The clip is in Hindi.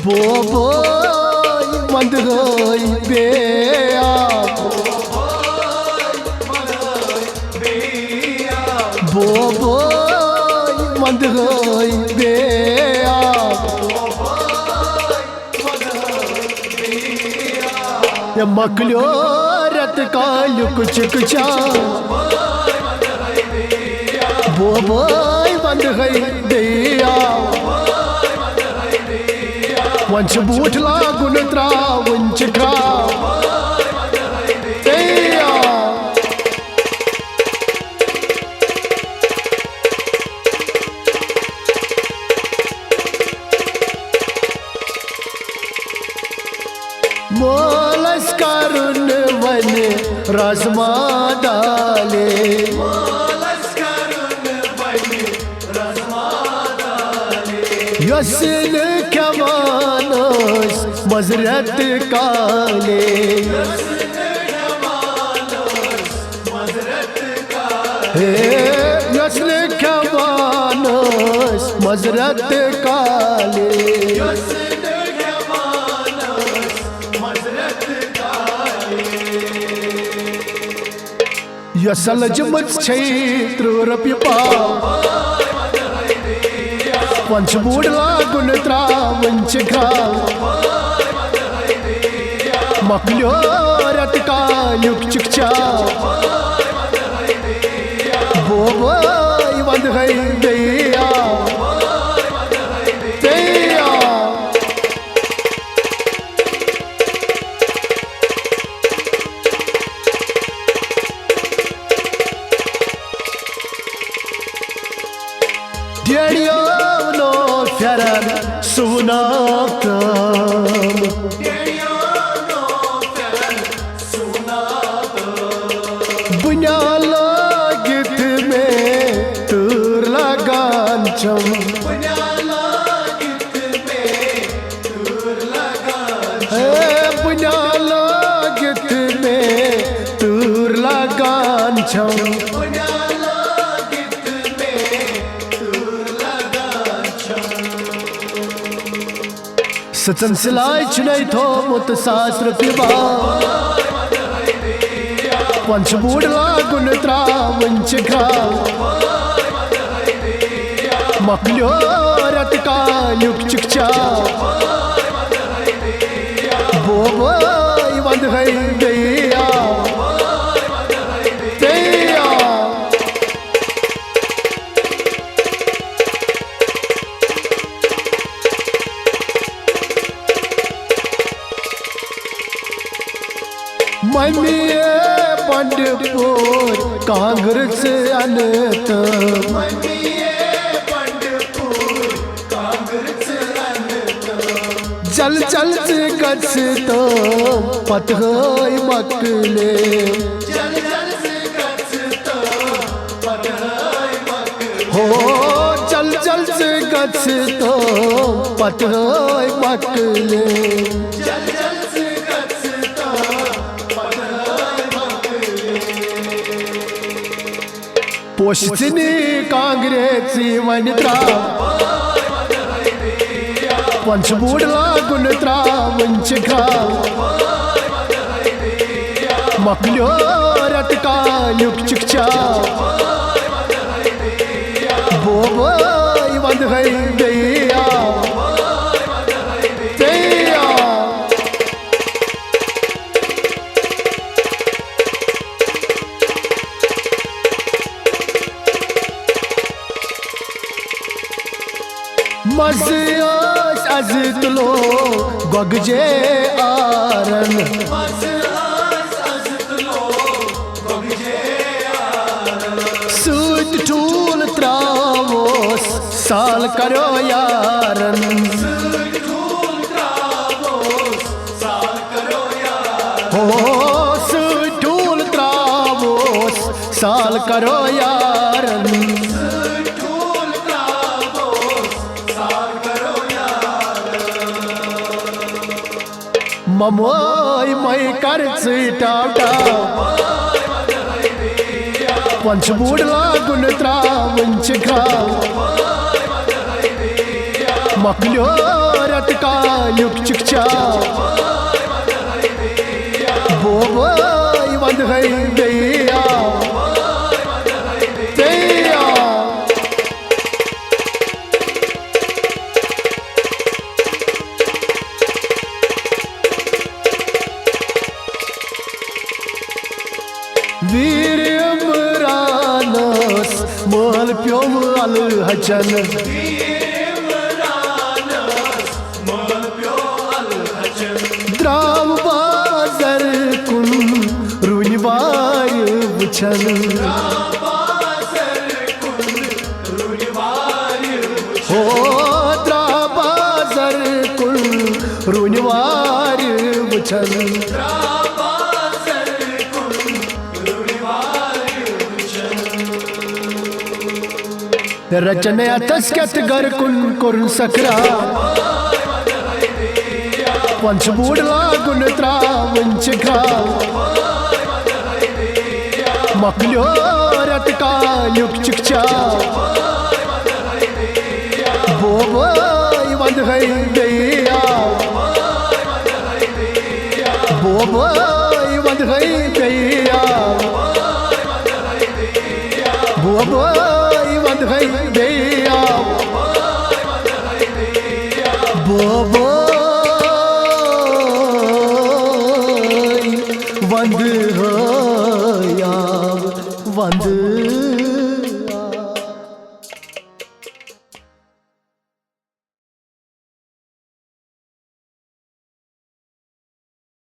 बोबोय मंदगय बेया बोबोय मंदगय बेया ये मकलो रत कालुक चिकचा बोबोय मंदगय बेया वन बूट लागुन त्रावन मोलस करुन वन रजमा डाले यसन कमानस मजरत काले यसन कमानस मजरत काले यसल जमत क्षेत्र रपि पाव पंच बूढ़ लागुन त्रावन मकलो रत कालुक चिकचा बोबोय मंदगय बेया डेड़ियो नो फेरन सुनातम बुनिया लागित में तूर लगान चम बुनिया लागित में तूर लगान चम सचन सिलाई चुनाई थो मुत शास्त्र पिबा पंच बूढ़ लागुन त्रावन मकलो रत कालुक चिकचा बोबोय मंदगय बेया मम्मी पंडपुर कांग्रेस अनत जल जल से गच तो पतगय मकले हो जल जल से गच तो पतगय मकले पोषिनी कांग्रेस वन पंच बूढ़ लागुन त्रावन मकलो रत कालुक चिकचा बोबोय मंदगय बेया मज़यास अज़तलो गगजे आरन सूट टूल त्रावोस साल करो यारन हो सूट टूल त्रावोस साल करो यारन ममोय मई कर टावटा पंच बूढ़ लागुन त्रावन मकलो रत काल्युक चिकचा बोबोई वंद है बेया वीर इमरानस मोल प्योम अल हजन द्राव बाजर कुन रुनिवाय वचन हो द्राव बाजर कुन रुनिवाय वचन रचने तस्कत गर कुन कुर्न सकरा पंच बूढ़ लागुन त्रावन चिखा मकलो रत काल्युक चिकचा बोबोई वंद है बेया बोबोई वंद है बेया बोबोई वंद है बेया बोबोई वंद है वंद